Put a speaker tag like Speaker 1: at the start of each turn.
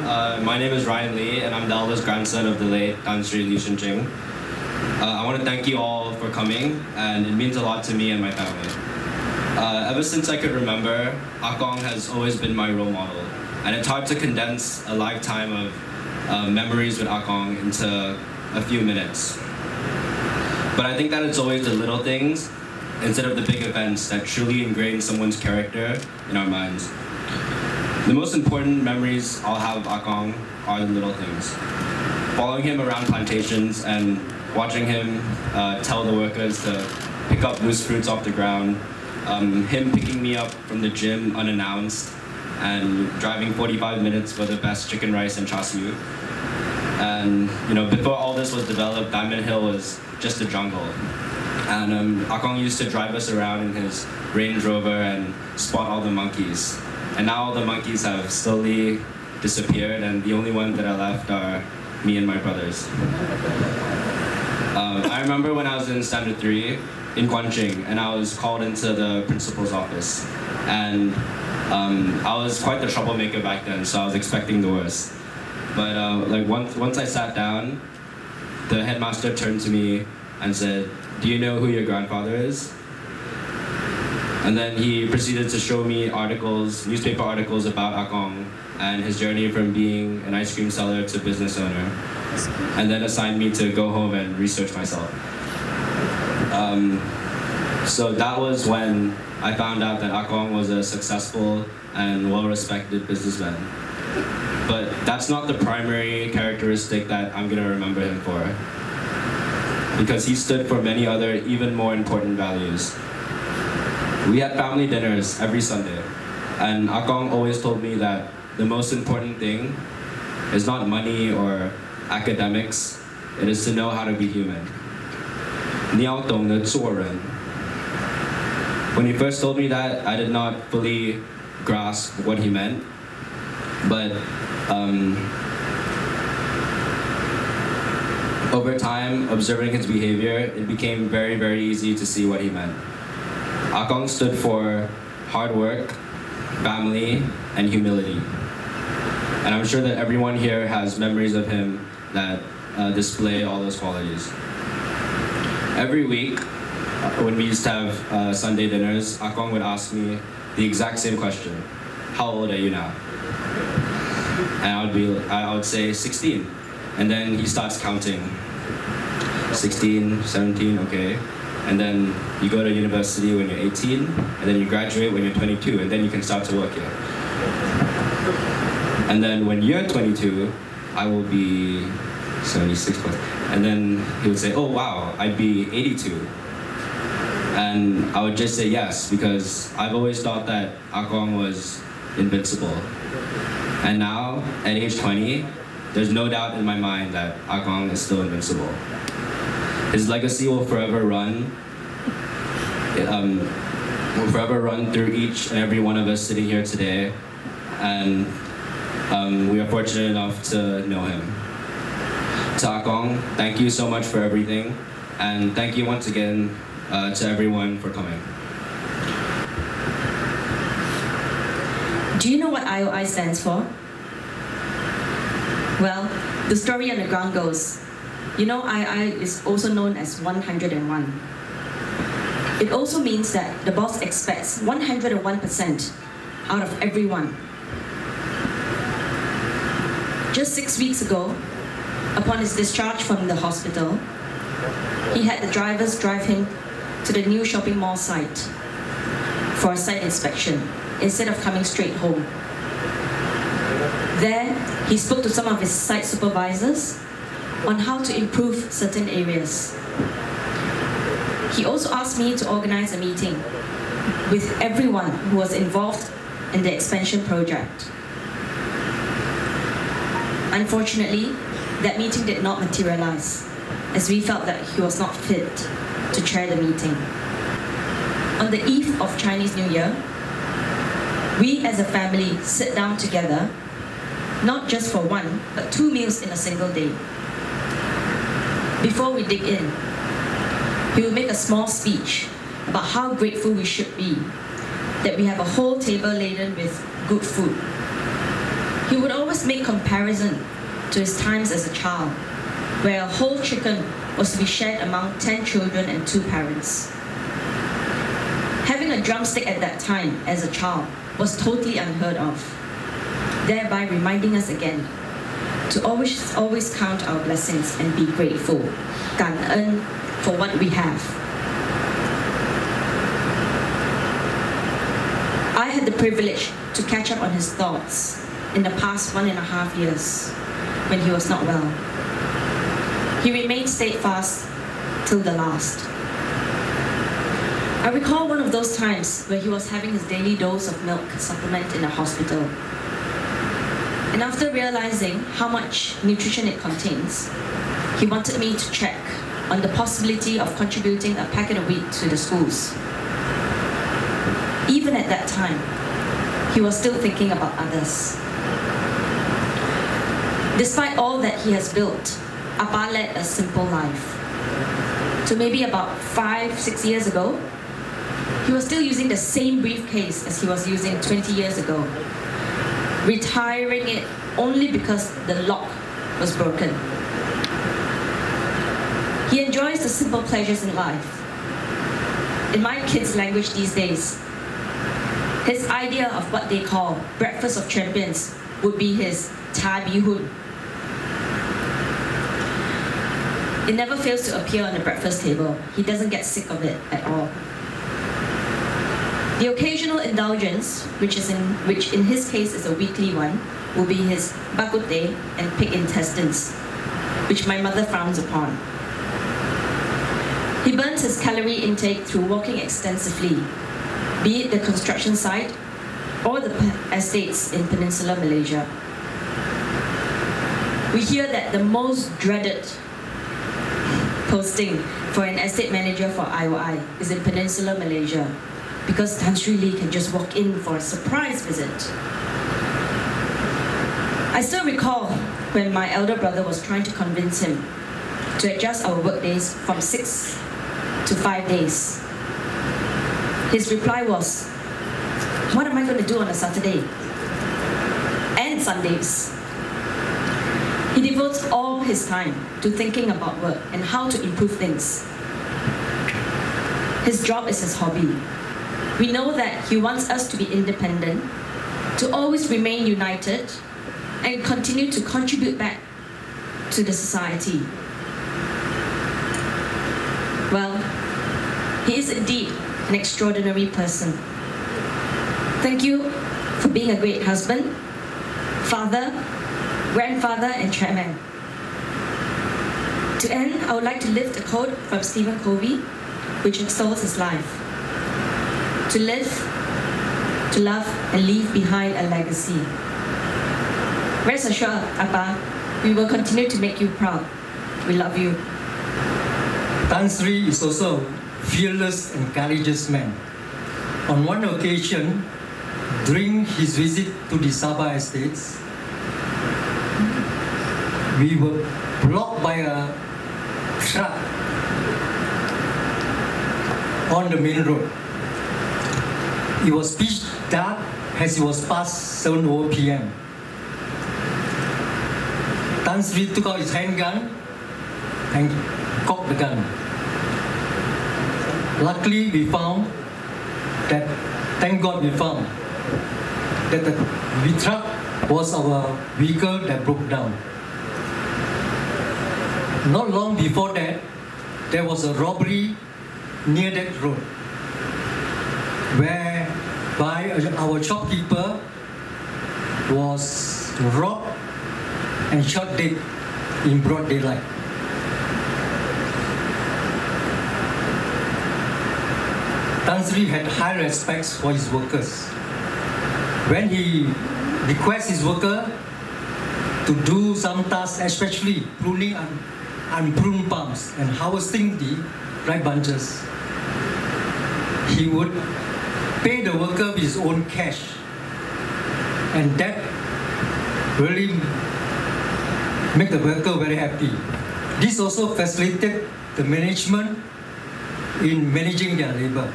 Speaker 1: My name is Ryan Lee, and I'm the eldest grandson of the late Dan's Li深静. I want to thank you all for coming, and it means a lot to me and my family. Ever since I could remember, Akong has always been my role model, and it's hard to condense a lifetime of memories with Akong into a few minutes. But I think that it's always the little things, instead of the big events, that truly ingrain someone's character in our minds. The most important memories I'll have of Akong are the little things. Following him around plantations and watching him tell the workers to pick up loose fruits off the ground, him picking me up from the gym unannounced, and driving 45 minutes for the best chicken rice and char siu. And before all this was developed, Diamond Hill was just a jungle. And Akong used to drive us around in his Range Rover and spot all the monkeys. And now all the monkeys have slowly disappeared, and the only ones that are left are me and my brothers. I remember when I was in Standard 3 in Guangqing, and I was called into the principal's office. And I was quite the troublemaker back then, so I was expecting the worst. But once I sat down, the headmaster turned to me and said, "Do you know who your grandfather is?" And then he proceeded to show me articles, newspaper articles about Akong and his journey from being an ice cream seller to business owner, and then assigned me to go home and research myself. So that was when I found out that Akong was a successful and well-respected businessman. But that's not the primary characteristic that I'm gonna remember him for, because he stood for many other, even more important values. We had family dinners every Sunday, and Akong always told me that the most important thing is not money or academics, it is to know how to be human. 你要懂得做人. When he first told me that, I did not fully grasp what he meant, but over time, observing his behavior, it became very, very easy to see what he meant. Akong stood for hard work, family, and humility. And I'm sure that everyone here has memories of him that display all those qualities. Every week, when we used to have Sunday dinners, Akong would ask me the exact same question: "How old are you now?" And I would say 16. And then he starts counting. 16, 17, okay. And then you go to university when you're 18, and then you graduate when you're 22, and then you can start to work here. And then when you're 22, I will be 76 plus. And then he would say, "Oh wow, I'd be 82. And I would just say yes, because I've always thought that Akong was invincible. And now, at age 20, there's no doubt in my mind that Akong is still invincible. His legacy will forever run through each and every one of us sitting here today, and we are fortunate enough to know him. To Akong, thank you so much for everything, and thank you once again to everyone for coming.
Speaker 2: Do you know what IOI stands for? Well, the story on the ground goes, IOI is also known as 101. It also means that the boss expects 101% out of everyone. Just 6 weeks ago, upon his discharge from the hospital, he had the drivers drive him to the new shopping mall site for a site inspection instead of coming straight home. There, he spoke to some of his site supervisors on how to improve certain areas. He also asked me to organize a meeting with everyone who was involved in the expansion project. Unfortunately, that meeting did not materialize, as we felt that he was not fit to chair the meeting. On the eve of Chinese New Year, we as a family sit down together, not just for one, but 2 meals in a single day. Before we dig in, he will make a small speech about how grateful we should be that we have a whole table laden with good food. He would always make comparison to his times as a child, where a whole chicken was to be shared among 10 children and 2 parents. Having a drumstick at that time as a child was totally unheard of, thereby reminding us again to always count our blessings and be grateful, 感恩 for what we have. I had the privilege to catch up on his thoughts in the past 1.5 years when he was not well. He remained steadfast till the last. I recall one of those times where he was having his daily dose of milk supplement in a hospital. And after realizing how much nutrition it contains, he wanted me to check on the possibility of contributing a packet of wheat to the schools. Even at that time, he was still thinking about others. Despite all that he has built, Appa led a simple life. So maybe about 5-6 years ago, he was still using the same briefcase as he was using 20 years ago, retiring it only because the lock was broken. He enjoys the simple pleasures in life. In my kids' language these days, his idea of what they call breakfast of champions would be his cha bee hoon. It never fails to appear on the breakfast table. He doesn't get sick of it at all. The occasional indulgence, which in his case is a weekly one, will be his bak kut teh and pig intestines, which my mother frowns upon. He burns his calorie intake through walking extensively, be it the construction site or the estates in Peninsular Malaysia. We hear that the most dreaded posting for an estate manager for IOI is in Peninsular Malaysia, because Tan Sri Lee can just walk in for a surprise visit. I still recall when my elder brother was trying to convince him to adjust our work days from 6 to 5 days. His reply was, "What am I going to do on a Saturday? And Sundays?" He devotes all his time to thinking about work and how to improve things. His job is his hobby. We know that he wants us to be independent, to always remain united, and continue to contribute back to the society. Well, he is indeed an extraordinary person. Thank you for being a great husband, father, grandfather, and chairman. To end, I would like to lift a quote from Stephen Covey, which extols his life. To live, to love, and leave behind a legacy. Rest assured, Appa, we will continue to make you proud. We love you.
Speaker 3: Tan Sri is also a fearless and courageous man. On one occasion, during his visit to the Sabah estates, we were blocked by a truck on the main road. It was pitch dark as it was past 7:00 p.m. Tan Sri took out his handgun and cocked the gun. Luckily, we found that, thank God we found, that the truck was our vehicle that broke down. Not long before that, there was a robbery near that road, whereby our shopkeeper was robbed and shot dead in broad daylight. Tan Sri had high respects for his workers. When he requests his worker to do some tasks, especially pruning unpruned palms and harvesting the ripe bunches, he would pay the worker with his own cash, and that really made the worker very happy. This also facilitated the management in managing their labor.